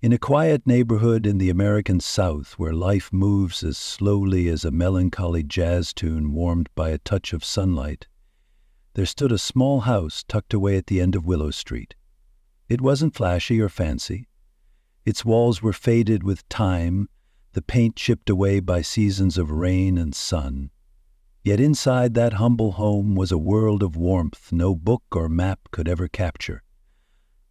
In a quiet neighborhood in the American South where life moves as slowly as a melancholy jazz tune warmed by a touch of sunlight, there stood a small house tucked away at the end of Willow Street. It wasn't flashy or fancy. Its walls were faded with time, the paint chipped away by seasons of rain and sun. Yet inside that humble home was a world of warmth no book or map could ever capture.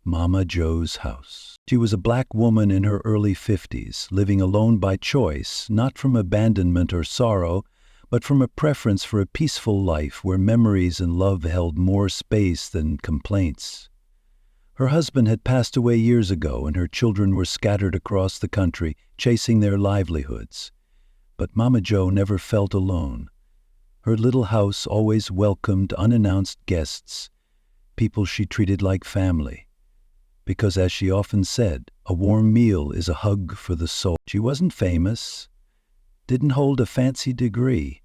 Mama Joe's house. She was a black woman in her early 50s, living alone by choice, not from abandonment or sorrow, but from a preference for a peaceful life where memories and love held more space than complaints. Her husband had passed away years ago, and her children were scattered across the country, chasing their livelihoods. But Mama Joe never felt alone. Her little house always welcomed unannounced guests, people she treated like family. Because, as she often said, a warm meal is a hug for the soul. She wasn't famous, didn't hold a fancy degree,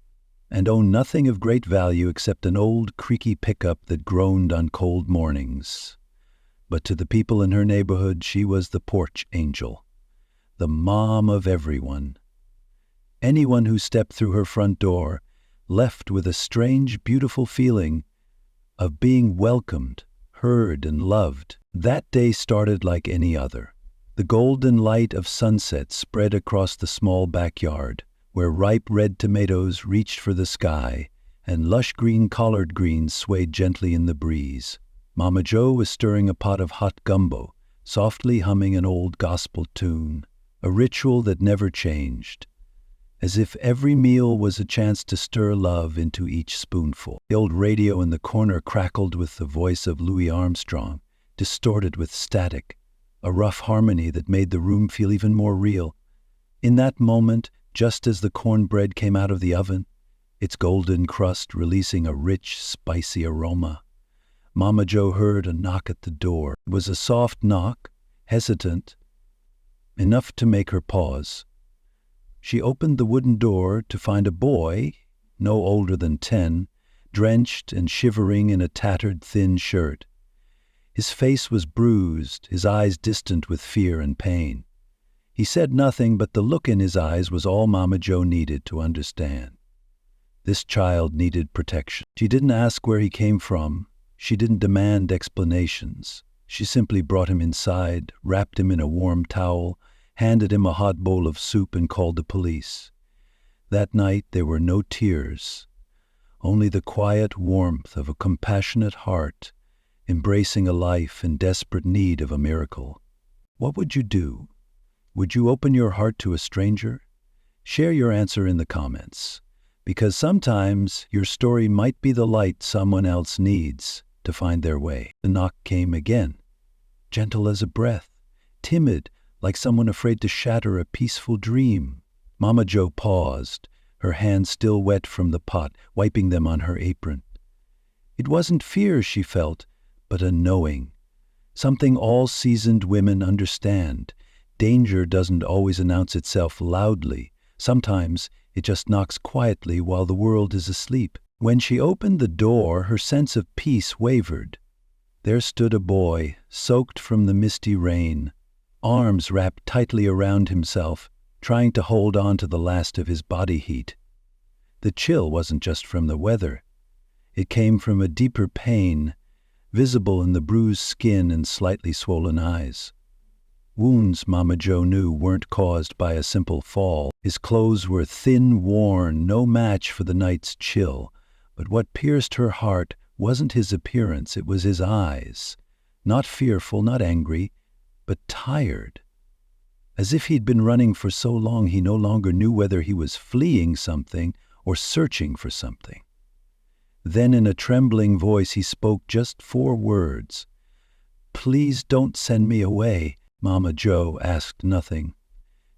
and owned nothing of great value except an old, creaky pickup that groaned on cold mornings. But to the people in her neighborhood, she was the porch angel, the mom of everyone. Anyone who stepped through her front door left with a strange, beautiful feeling of being welcomed, heard, and loved. That day started like any other. The golden light of sunset spread across the small backyard, where ripe red tomatoes reached for the sky, and lush green collard greens swayed gently in the breeze. Mama Joe was stirring a pot of hot gumbo, softly humming an old gospel tune, a ritual that never changed, as if every meal was a chance to stir love into each spoonful. The old radio in the corner crackled with the voice of Louis Armstrong, distorted with static, a rough harmony that made the room feel even more real. In that moment, just as the cornbread came out of the oven, its golden crust releasing a rich, spicy aroma, Mama Joe heard a knock at the door. It was a soft knock, hesitant, enough to make her pause. She opened the wooden door to find a boy, no older than 10, drenched and shivering in a tattered, thin shirt. His face was bruised, his eyes distant with fear and pain. He said nothing, but the look in his eyes was all Mama Joe needed to understand. This child needed protection. She didn't ask where he came from. She didn't demand explanations. She simply brought him inside, wrapped him in a warm towel, handed him a hot bowl of soup, and called the police. That night there were no tears, only the quiet warmth of a compassionate heart embracing a life in desperate need of a miracle. What would you do? Would you open your heart to a stranger? Share your answer in the comments, because sometimes your story might be the light someone else needs to find their way. The knock came again, gentle as a breath, timid, like someone afraid to shatter a peaceful dream. Mama Joe paused, her hands still wet from the pot, wiping them on her apron. It wasn't fear she felt, but a knowing, something all seasoned women understand. Danger doesn't always announce itself loudly. Sometimes it just knocks quietly while the world is asleep. When she opened the door, her sense of peace wavered. There stood a boy, soaked from the misty rain, arms wrapped tightly around himself, trying to hold on to the last of his body heat. The chill wasn't just from the weather. It came from a deeper pain, visible in the bruised skin and slightly swollen eyes. Wounds, Mama Joe knew, weren't caused by a simple fall. His clothes were thin, worn, no match for the night's chill. But what pierced her heart wasn't his appearance, it was his eyes. Not fearful, not angry, but tired. As if he'd been running for so long he no longer knew whether he was fleeing something or searching for something. Then in a trembling voice he spoke just 4 words. "Please don't send me away." Mama Joe asked nothing.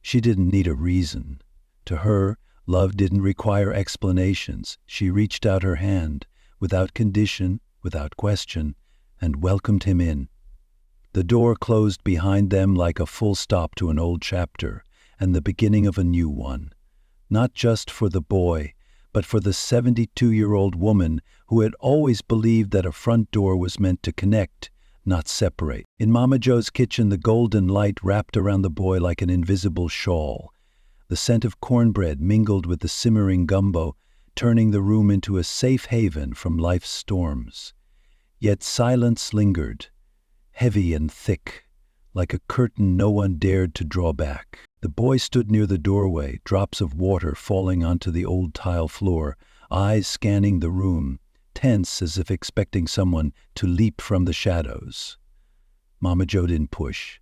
She didn't need a reason. To her, love didn't require explanations. She reached out her hand, without condition, without question, and welcomed him in. The door closed behind them like a full stop to an old chapter, and the beginning of a new one. Not just for the boy, but for the 72-year-old woman who had always believed that a front door was meant to connect, not separate. In Mama Joe's kitchen, the golden light wrapped around the boy like an invisible shawl. The scent of cornbread mingled with the simmering gumbo, turning the room into a safe haven from life's storms. Yet silence lingered, heavy and thick, like a curtain no one dared to draw back. The boy stood near the doorway, drops of water falling onto the old tile floor, eyes scanning the room, tense as if expecting someone to leap from the shadows. Mama Joe didn't push.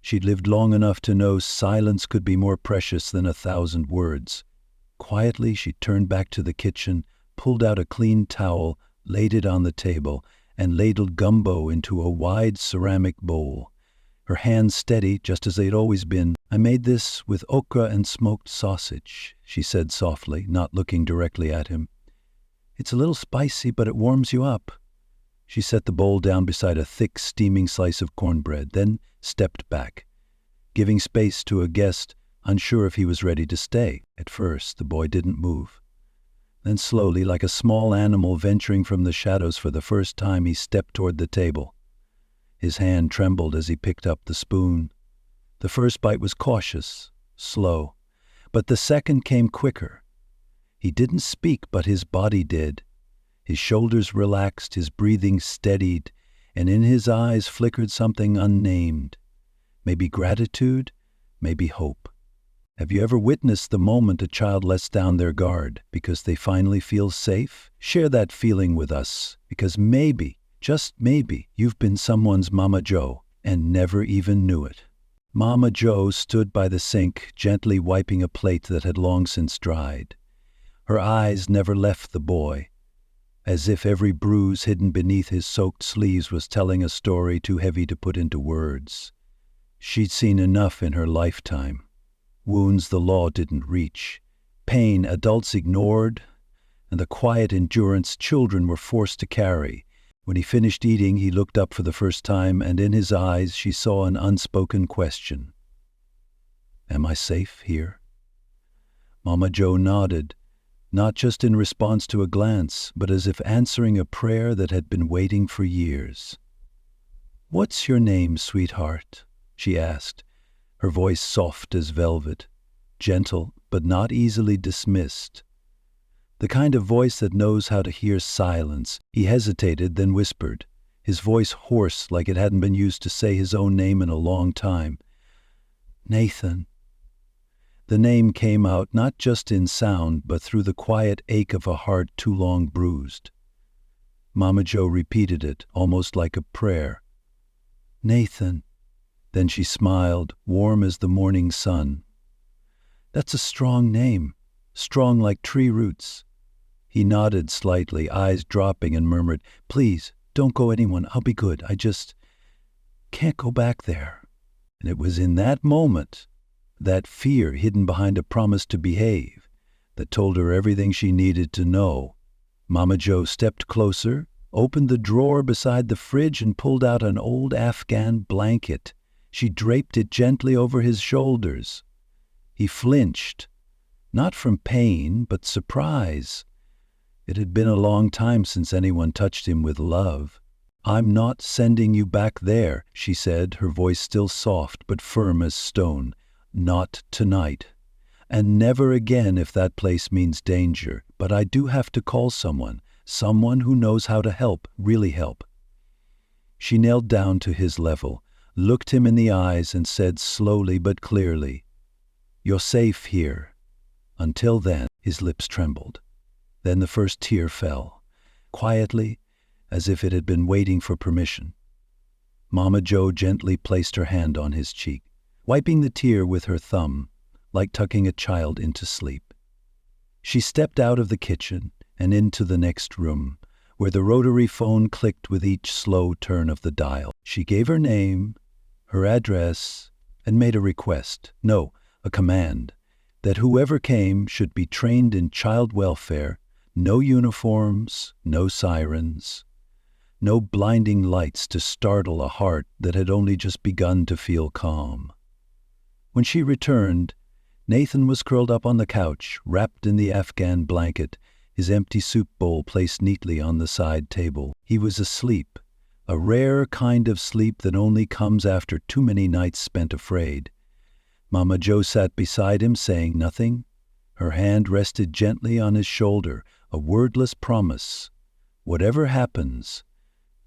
She'd lived long enough to know silence could be more precious than 1,000 words. Quietly, she turned back to the kitchen, pulled out a clean towel, laid it on the table, and ladled gumbo into a wide ceramic bowl. Her hands steady, just as they'd always been. "I made this with okra and smoked sausage," she said softly, not looking directly at him. "It's a little spicy, but it warms you up." She set the bowl down beside a thick, steaming slice of cornbread, then stepped back, giving space to a guest unsure if he was ready to stay. At first, the boy didn't move. Then slowly, like a small animal venturing from the shadows for the first time, he stepped toward the table. His hand trembled as he picked up the spoon. The first bite was cautious, slow, but the second came quicker. He didn't speak, but his body did. His shoulders relaxed, his breathing steadied, and in his eyes flickered something unnamed. Maybe gratitude, maybe hope. Have you ever witnessed the moment a child lets down their guard because they finally feel safe? Share that feeling with us, because maybe, just maybe, you've been someone's Mama Joe and never even knew it. Mama Joe stood by the sink, gently wiping a plate that had long since dried. Her eyes never left the boy, as if every bruise hidden beneath his soaked sleeves was telling a story too heavy to put into words. She'd seen enough in her lifetime. Wounds the law didn't reach, pain adults ignored, and the quiet endurance children were forced to carry. When he finished eating, he looked up for the first time, and in his eyes she saw an unspoken question. "Am I safe here?" Mama Joe nodded, not just in response to a glance, but as if answering a prayer that had been waiting for years. "What's your name, sweetheart?" she asked, her voice soft as velvet, gentle but not easily dismissed. The kind of voice that knows how to hear silence. He hesitated, then whispered, his voice hoarse like it hadn't been used to say his own name in a long time. "Nathan." The name came out not just in sound, but through the quiet ache of a heart too long bruised. Mama Joe repeated it, almost like a prayer. "Nathan." Then she smiled, warm as the morning sun. "That's a strong name, strong like tree roots." He nodded slightly, eyes dropping, and murmured, "Please, don't go anyone. I'll be good. I just can't go back there." And it was in that moment, that fear hidden behind a promise to behave, that told her everything she needed to know. Mama Joe stepped closer, opened the drawer beside the fridge, and pulled out an old Afghan blanket. She draped it gently over his shoulders. He flinched, not from pain, but surprise. It had been a long time since anyone touched him with love. "I'm not sending you back there," she said, her voice still soft but firm as stone. "Not tonight. And never again if that place means danger. But I do have to call someone who knows how to help, really help." She knelt down to his level, looked him in the eyes, and said slowly but clearly, "You're safe here. Until then." His lips trembled. Then the first tear fell, quietly, as if it had been waiting for permission. Mama Joe gently placed her hand on his cheek, wiping the tear with her thumb, like tucking a child into sleep. She stepped out of the kitchen and into the next room, where the rotary phone clicked with each slow turn of the dial. She gave her name, her address, and made a request, no, a command, that whoever came should be trained in child welfare, no uniforms, no sirens, no blinding lights to startle a heart that had only just begun to feel calm. When she returned, Nathan was curled up on the couch, wrapped in the Afghan blanket, his empty soup bowl placed neatly on the side table. He was asleep, a rare kind of sleep that only comes after too many nights spent afraid. Mama Joe sat beside him, saying nothing. Her hand rested gently on his shoulder, a wordless promise. Whatever happens,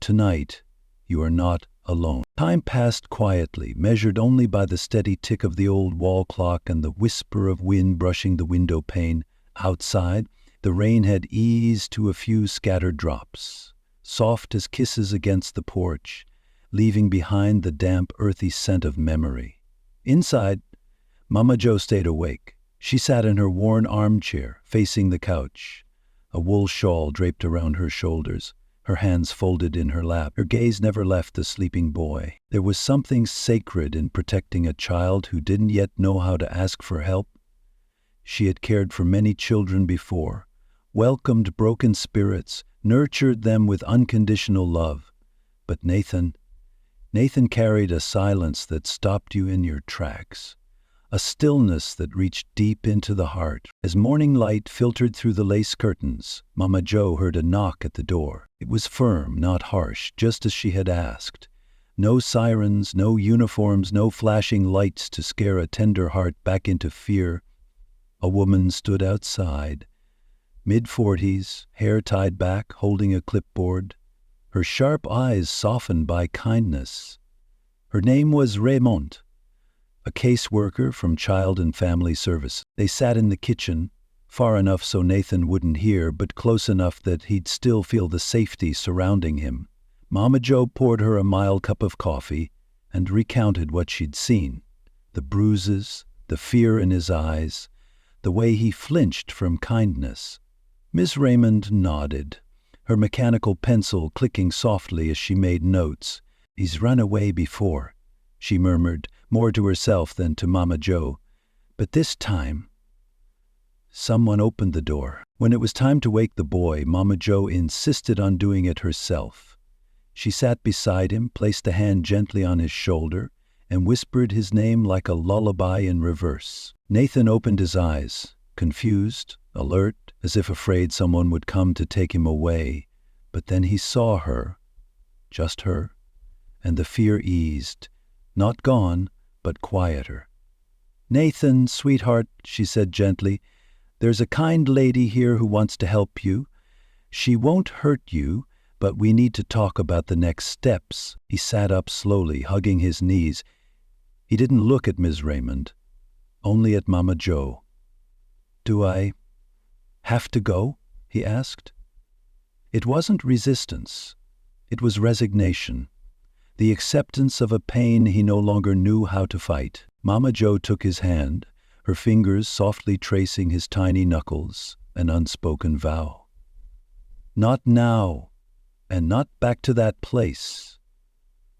tonight you are not alone. Time passed quietly, measured only by the steady tick of the old wall clock and the whisper of wind brushing the window pane. Outside, the rain had eased to a few scattered drops, soft as kisses against the porch, leaving behind the damp, earthy scent of memory. Inside, Mama Joe stayed awake. She sat in her worn armchair, facing the couch, a wool shawl draped around her shoulders, her hands folded in her lap. Her gaze never left the sleeping boy. There was something sacred in protecting a child who didn't yet know how to ask for help. She had cared for many children before, welcomed broken spirits, nurtured them with unconditional love. But Nathan carried a silence that stopped you in your tracks, a stillness that reached deep into the heart. As morning light filtered through the lace curtains, Mama Joe heard a knock at the door. It was firm, not harsh, just as she had asked. No sirens, no uniforms, no flashing lights to scare a tender heart back into fear. A woman stood outside, mid-40s, hair tied back, holding a clipboard, her sharp eyes softened by kindness. Her name was Raymond, a caseworker from Child and Family Services. They sat in the kitchen, far enough so Nathan wouldn't hear, but close enough that he'd still feel the safety surrounding him. Mama Joe poured her a mild cup of coffee and recounted what she'd seen. The bruises, the fear in his eyes, the way he flinched from kindness. Miss Raymond nodded, her mechanical pencil clicking softly as she made notes. "He's run away before," she murmured, more to herself than to Mama Joe. But this time, someone opened the door. When it was time to wake the boy, Mama Joe insisted on doing it herself. She sat beside him, placed a hand gently on his shoulder, and whispered his name like a lullaby in reverse. Nathan opened his eyes, confused, alert, as if afraid someone would come to take him away. But then he saw her, just her, and the fear eased, not gone, but quieter. "Nathan, sweetheart," she said gently, "there's a kind lady here who wants to help you. She won't hurt you, but we need to talk about the next steps." He sat up slowly, hugging his knees. He didn't look at Ms. Raymond, only at Mama Joe. "Do I have to go?" he asked. It wasn't resistance. It was resignation, the acceptance of a pain he no longer knew how to fight. Mama Joe took his hand, her fingers softly tracing his tiny knuckles, an unspoken vow. "Not now, and not back to that place.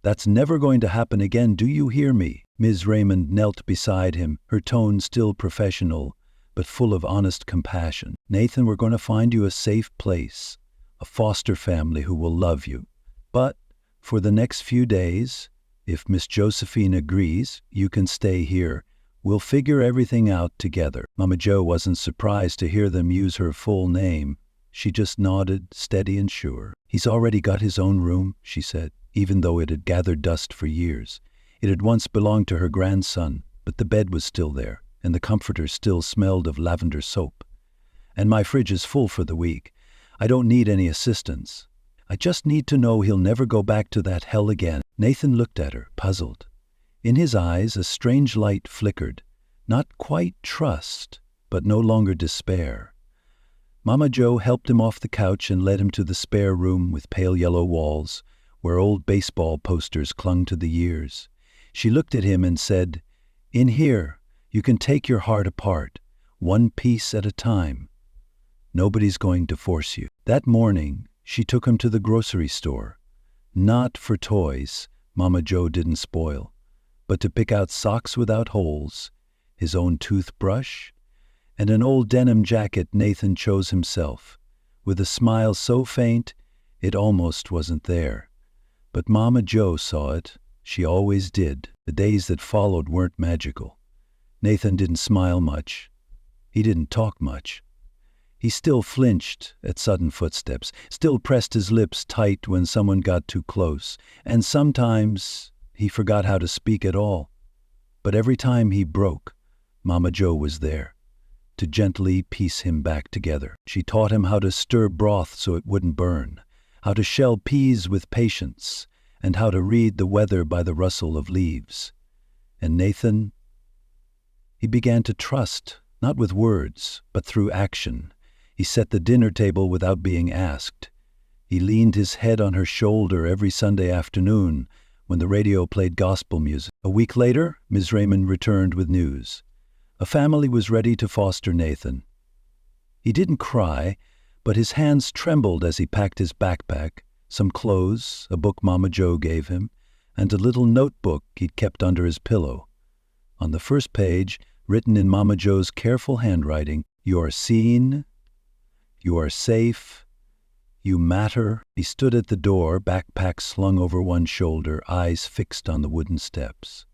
That's never going to happen again, do you hear me?" Ms. Raymond knelt beside him, her tone still professional, but full of honest compassion. "Nathan, we're going to find you a safe place, a foster family who will love you. But for the next few days, if Miss Josephine agrees, you can stay here. We'll figure everything out together." Mama Joe wasn't surprised to hear them use her full name. She just nodded, steady and sure. "He's already got his own room," she said, even though it had gathered dust for years. It had once belonged to her grandson, but the bed was still there, and the comforter still smelled of lavender soap. "And my fridge is full for the week. I don't need any assistance. I just need to know he'll never go back to that hell again." Nathan looked at her, puzzled. In his eyes a strange light flickered, not quite trust, but no longer despair. Mama Joe helped him off the couch and led him to the spare room with pale yellow walls, where old baseball posters clung to the years. She looked at him and said, "In here, you can take your heart apart, one piece at a time. Nobody's going to force you." That morning, she took him to the grocery store, not for toys Mama Joe didn't spoil, but to pick out socks without holes, his own toothbrush, and an old denim jacket Nathan chose himself, with a smile so faint it almost wasn't there. But Mama Joe saw it. She always did. The days that followed weren't magical. Nathan didn't smile much. He didn't talk much. He still flinched at sudden footsteps, still pressed his lips tight when someone got too close, and sometimes he forgot how to speak at all. But every time he broke, Mama Jo was there, to gently piece him back together. She taught him how to stir broth so it wouldn't burn, how to shell peas with patience, and how to read the weather by the rustle of leaves. And Nathan, he began to trust, not with words, but through action. He set the dinner table without being asked. He leaned his head on her shoulder every Sunday afternoon when the radio played gospel music. A week later, Ms. Raymond returned with news. A family was ready to foster Nathan. He didn't cry, but his hands trembled as he packed his backpack, some clothes, a book Mama Jo gave him, and a little notebook he'd kept under his pillow. On the first page, written in Mama Jo's careful handwriting, "You are seen, you are safe, you matter." He stood at the door, backpack slung over one shoulder, eyes fixed on the wooden steps.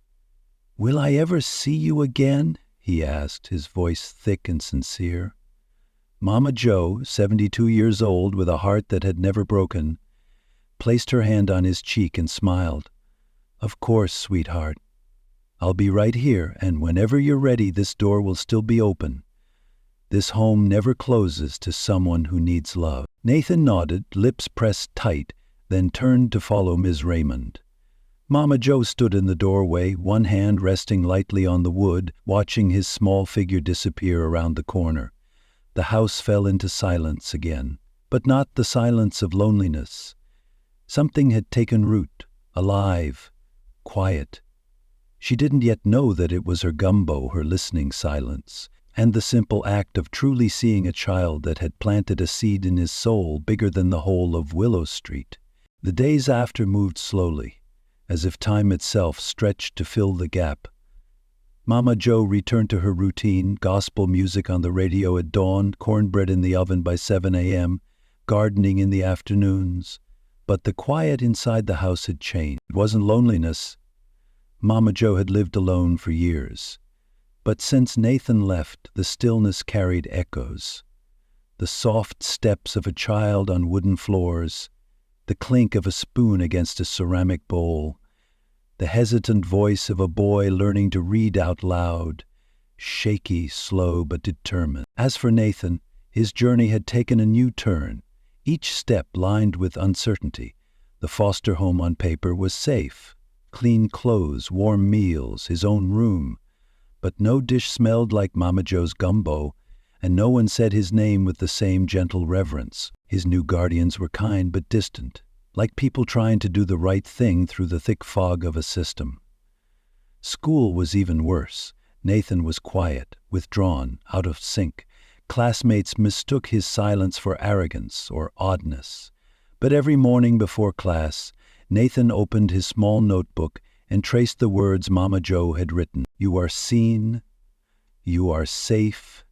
"Will I ever see you again?" he asked, his voice thick and sincere. Mama Jo, 72 years old with a heart that had never broken, placed her hand on his cheek and smiled. "Of course, sweetheart. I'll be right here, and whenever you're ready, this door will still be open. This home never closes to someone who needs love." Nathan nodded, lips pressed tight, then turned to follow Ms. Raymond. Mama Jo stood in the doorway, one hand resting lightly on the wood, watching his small figure disappear around the corner. The house fell into silence again, but not the silence of loneliness. Something had taken root, alive, quiet. She didn't yet know that it was her Gumbo, her listening silence, and the simple act of truly seeing a child that had planted a seed in his soul bigger than the whole of Willow Street. The days after moved slowly, as if time itself stretched to fill the gap. Mama Jo returned to her routine, gospel music on the radio at dawn, cornbread in the oven by 7 a.m., gardening in the afternoons. But the quiet inside the house had changed. It wasn't loneliness. Mama Jo had lived alone for years. But since Nathan left, the stillness carried echoes. The soft steps of a child on wooden floors, the clink of a spoon against a ceramic bowl, the hesitant voice of a boy learning to read out loud, shaky, slow, but determined. As for Nathan, his journey had taken a new turn, each step lined with uncertainty. The foster home on paper was safe. Clean clothes, warm meals, his own room. But no dish smelled like Mama Jo's Gumbo, and no one said his name with the same gentle reverence. His new guardians were kind but distant, like people trying to do the right thing through the thick fog of a system. School was even worse. Nathan was quiet, withdrawn, out of sync. Classmates mistook his silence for arrogance or oddness. But every morning before class, Nathan opened his small notebook and traced the words Mama Jo had written. "You are seen, you are safe,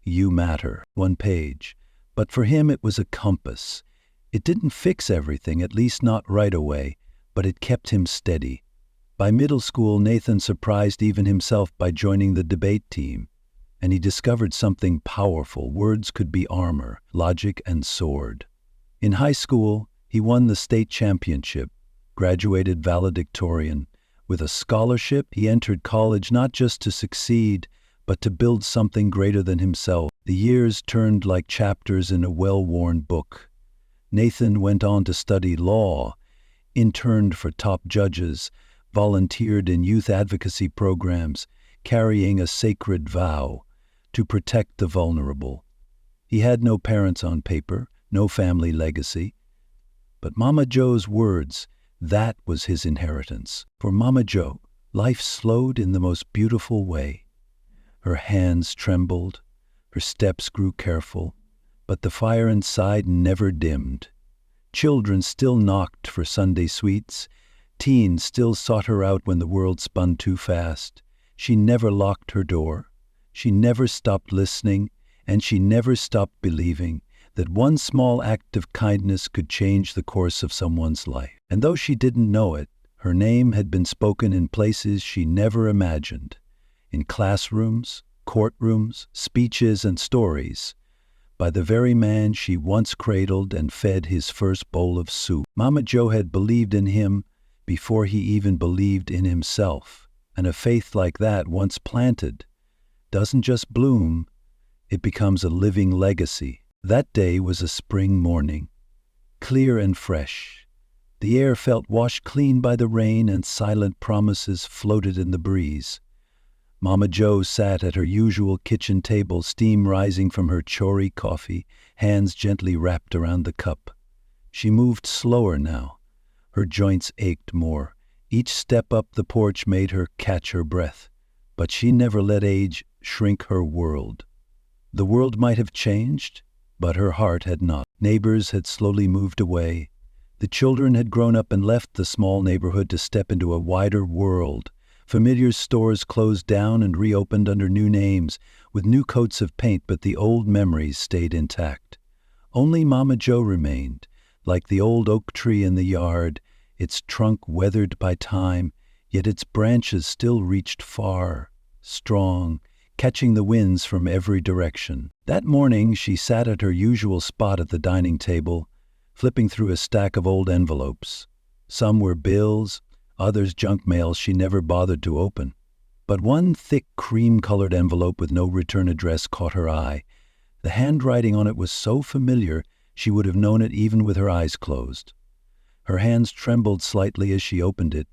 you matter." One page. But for him it was a compass. It didn't fix everything, at least not right away, but it kept him steady. By middle school, Nathan surprised even himself by joining the debate team, and he discovered something powerful. Words could be armor, logic and sword. In high school, he won the state championship, graduated valedictorian. With a scholarship, he entered college not just to succeed, but to build something greater than himself. The years turned like chapters in a well-worn book. Nathan went on to study law, interned for top judges, volunteered in youth advocacy programs, carrying a sacred vow to protect the vulnerable. He had no parents on paper, no family legacy. But Mama Jo's words, that was his inheritance. For Mama Jo, life slowed in the most beautiful way. Her hands trembled, her steps grew careful, but the fire inside never dimmed. Children still knocked for Sunday sweets. Teens still sought her out when the world spun too fast. She never locked her door. She never stopped listening, and she never stopped believing that one small act of kindness could change the course of someone's life. And though she didn't know it, her name had been spoken in places she never imagined. In classrooms, courtrooms, speeches, and stories. by the very man she once cradled and fed his first bowl of soup. Mama Joe had believed in him before he even believed in himself, and a faith like that, once planted, doesn't just bloom, it becomes a living legacy. That day was a spring morning, clear and fresh. The air felt washed clean by the rain, and silent promises floated in the breeze. Mama Joe sat at her usual kitchen table, steam rising from her chori coffee, hands gently wrapped around the cup. She moved slower now. Her joints ached more. Each step up the porch made her catch her breath. But she never let age shrink her world. The world might have changed, but her heart had not. Neighbors had slowly moved away. The children had grown up and left the small neighborhood to step into a wider world. Familiar stores closed down and reopened under new names, with new coats of paint, but the old memories stayed intact. Only Mama Joe remained, like the old oak tree in the yard, its trunk weathered by time, yet its branches still reached far, strong, catching the winds from every direction. That morning she sat at her usual spot at the dining table, flipping through a stack of old envelopes. Some were bills, others junk mail she never bothered to open. But one thick cream-colored envelope with no return address caught her eye. The handwriting on it was so familiar she would have known it even with her eyes closed. Her hands trembled slightly as she opened it.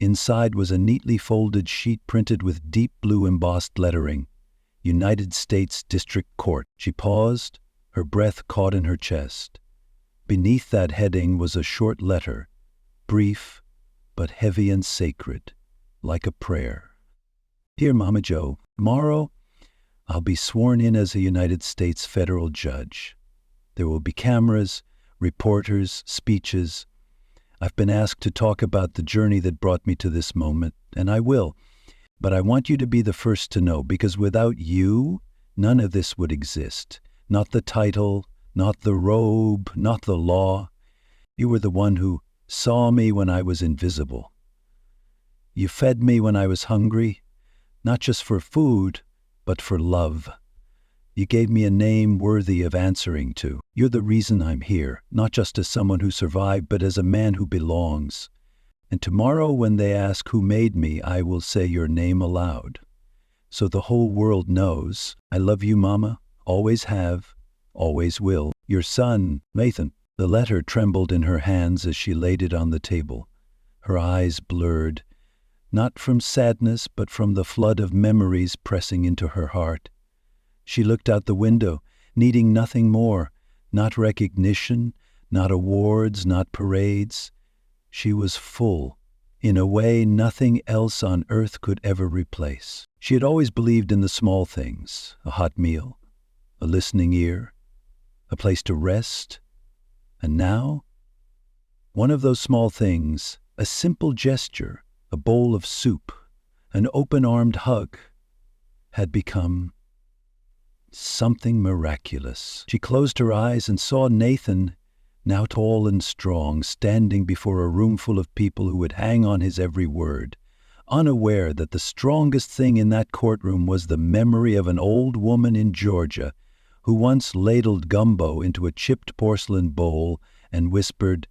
Inside was a neatly folded sheet printed with deep blue embossed lettering, United States District Court. She paused, her breath caught in her chest. Beneath that heading was a short letter, brief, but heavy and sacred, like a prayer. Dear Mama Joe, tomorrow I'll be sworn in as a United States federal judge. There will be cameras, reporters, speeches. I've been asked to talk about the journey that brought me to this moment, and I will. But I want you to be the first to know, because without you, none of this would exist. Not the title, not the robe, not the law. You were the one who saw me when I was invisible. You fed me when I was hungry, not just for food, but for love. You gave me a name worthy of answering to. You're the reason I'm here, not just as someone who survived, but as a man who belongs. And tomorrow when they ask who made me, I will say your name aloud. So the whole world knows I love you, Mama, always have, always will. Your son, Nathan. The letter trembled in her hands as she laid it on the table. Her eyes blurred, not from sadness, but from the flood of memories pressing into her heart. She looked out the window, needing nothing more, not recognition, not awards, not parades. She was full, in a way nothing else on earth could ever replace. She had always believed in the small things, a hot meal, a listening ear, a place to rest. And now, one of those small things, a simple gesture, a bowl of soup, an open-armed hug, had become something miraculous. She closed her eyes and saw Nathan, now tall and strong, standing before a room full of people who would hang on his every word, unaware that the strongest thing in that courtroom was the memory of an old woman in Georgia who once ladled gumbo into a chipped porcelain bowl and whispered,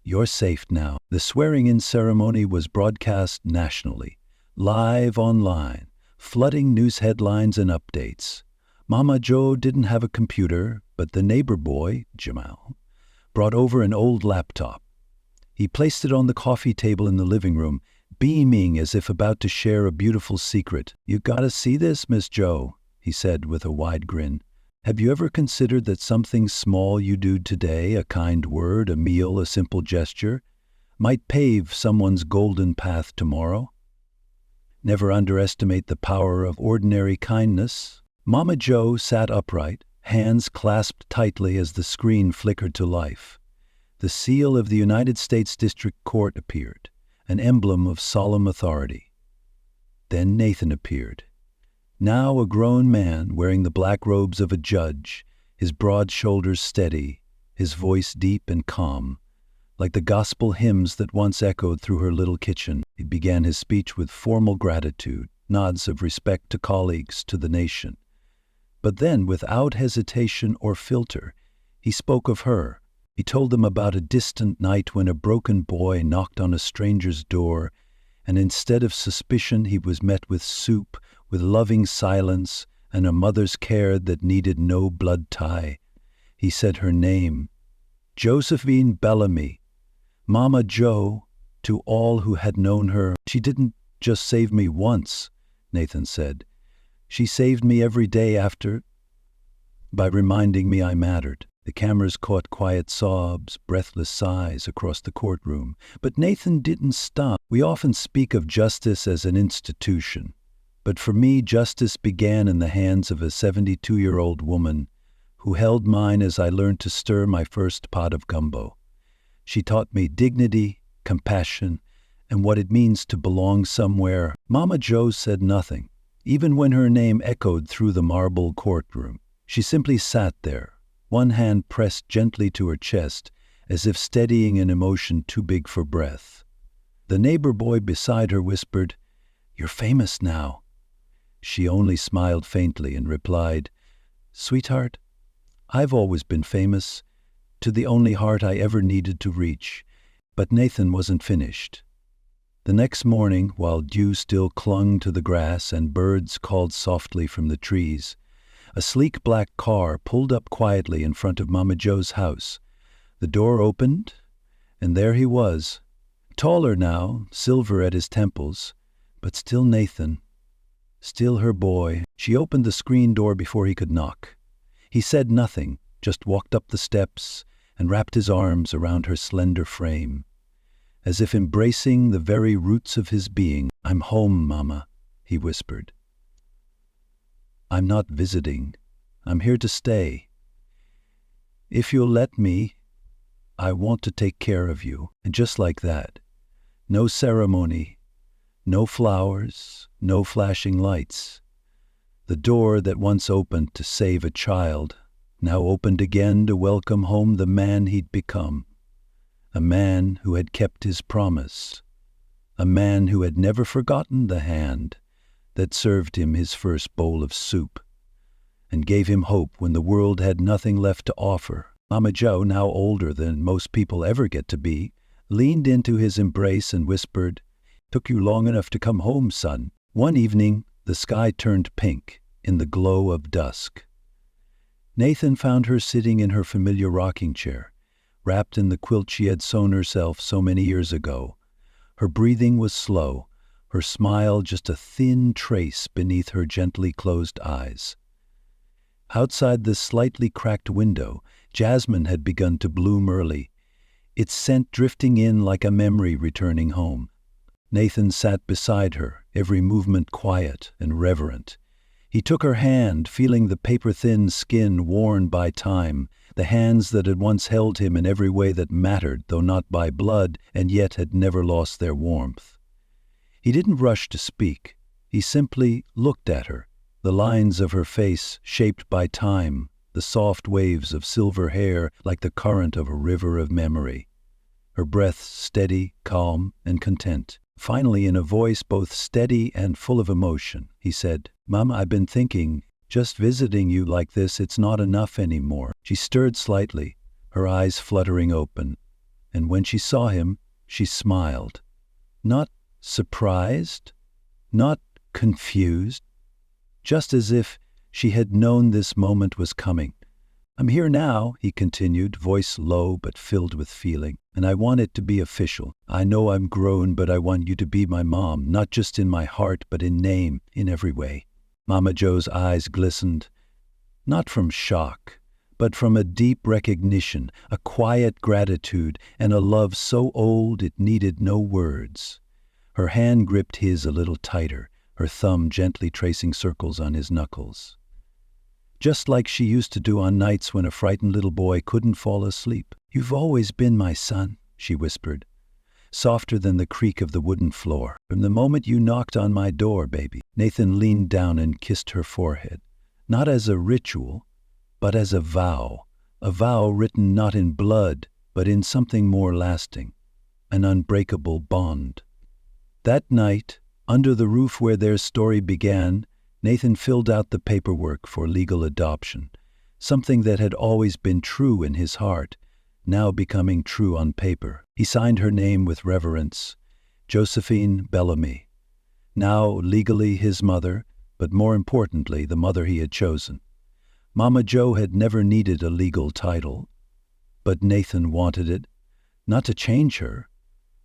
"You're safe now." The swearing-in ceremony was broadcast nationally, live online, flooding news headlines and updates. Mama Joe didn't have a computer, but the neighbor boy, Jamal, brought over an old laptop. He placed it on the coffee table in the living room, beaming as if about to share a beautiful secret. "You gotta see this, Miss Joe," he said with a wide grin. "Have you ever considered that something small you do today, a kind word, a meal, a simple gesture, might pave someone's golden path tomorrow? Never underestimate the power of ordinary kindness." Mama Joe sat upright, hands clasped tightly as the screen flickered to life. The seal of the United States District Court appeared, an emblem of solemn authority. Then Nathan appeared. Now a grown man wearing the black robes of a judge, his broad shoulders steady, his voice deep and calm, like the gospel hymns that once echoed through her little kitchen. He began his speech with formal gratitude, nods of respect to colleagues, to the nation. But then, without hesitation or filter, he spoke of her. He told them about a distant night when a broken boy knocked on a stranger's door, and instead of suspicion he was met with soup, with loving silence, and a mother's care that needed no blood tie. He said her name, Josephine Bellamy, Mama Joe, to all who had known her. She didn't just save me once, Nathan said. She saved me every day after, by reminding me I mattered. The cameras caught quiet sobs, breathless sighs across the courtroom. But Nathan didn't stop. We often speak of justice as an institution. But for me, justice began in the hands of a 72-year-old woman who held mine as I learned to stir my first pot of gumbo. She taught me dignity, compassion, and what it means to belong somewhere. Mama Joe said nothing, even when her name echoed through the marble courtroom. She simply sat there, one hand pressed gently to her chest, as if steadying an emotion too big for breath. The neighbor boy beside her whispered, "You're famous now." She only smiled faintly and replied, "Sweetheart, I've always been famous, to the only heart I ever needed to reach." But Nathan wasn't finished. The next morning, while dew still clung to the grass and birds called softly from the trees, a sleek black car pulled up quietly in front of Mama Joe's house. The door opened, and there he was, taller now, silver at his temples, but still Nathan, still her boy. She opened the screen door before he could knock. He said nothing, just walked up the steps and wrapped his arms around her slender frame, as if embracing the very roots of his being. "I'm home, Mama," he whispered. "I'm not visiting. I'm here to stay. If you'll let me, I want to take care of you." And just like that, no ceremony, no flowers, no flashing lights. The door that once opened to save a child now opened again to welcome home the man he'd become. A man who had kept his promise. A man who had never forgotten the hand that served him his first bowl of soup and gave him hope when the world had nothing left to offer. Mama Joe, now older than most people ever get to be, leaned into his embrace and whispered, "Took you long enough to come home, son." One evening, the sky turned pink in the glow of dusk. Nathan found her sitting in her familiar rocking chair, wrapped in the quilt she had sewn herself so many years ago. Her breathing was slow, her smile just a thin trace beneath her gently closed eyes. Outside the slightly cracked window, jasmine had begun to bloom early, its scent drifting in like a memory returning home. Nathan sat beside her, every movement quiet and reverent. He took her hand, feeling the paper-thin skin worn by time, the hands that had once held him in every way that mattered, though not by blood, and yet had never lost their warmth. He didn't rush to speak. He simply looked at her, the lines of her face shaped by time, the soft waves of silver hair like the current of a river of memory. Her breath steady, calm, and content. Finally, in a voice both steady and full of emotion, he said, "Mom, I've been thinking, just visiting you like this, it's not enough anymore." She stirred slightly, her eyes fluttering open, and when she saw him, she smiled. Not surprised, not confused, just as if she had known this moment was coming. "I'm here now," he continued, voice low but filled with feeling, "and I want it to be official. I know I'm grown, but I want you to be my mom, not just in my heart, but in name, in every way." Mama Joe's eyes glistened, not from shock, but from a deep recognition, a quiet gratitude, and a love so old it needed no words. Her hand gripped his a little tighter, her thumb gently tracing circles on his knuckles. Just like she used to do on nights when a frightened little boy couldn't fall asleep. "You've always been my son," she whispered, softer than the creak of the wooden floor. "From the moment you knocked on my door, baby." Nathan leaned down and kissed her forehead, not as a ritual, but as a vow written not in blood, but in something more lasting, an unbreakable bond. That night, under the roof where their story began, Nathan filled out the paperwork for legal adoption, something that had always been true in his heart, now becoming true on paper. He signed her name with reverence, Josephine Bellamy, now legally his mother, but more importantly, the mother he had chosen. Mama Jo had never needed a legal title, but Nathan wanted it, not to change her,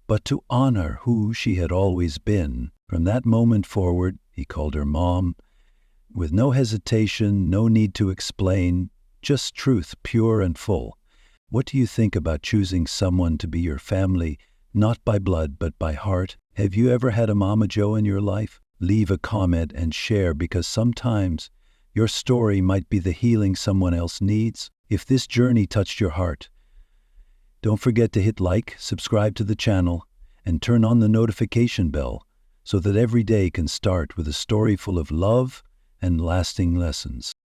but to honor who she had always been. From that moment forward, he called her Mom, with no hesitation, no need to explain, just truth, pure and full. What do you think about choosing someone to be your family, not by blood, but by heart? Have you ever had a Mama Jo in your life? Leave a comment and share, because sometimes your story might be the healing someone else needs. If this journey touched your heart, don't forget to hit like, subscribe to the channel, and turn on the notification bell so that every day can start with a story full of love and lasting lessons.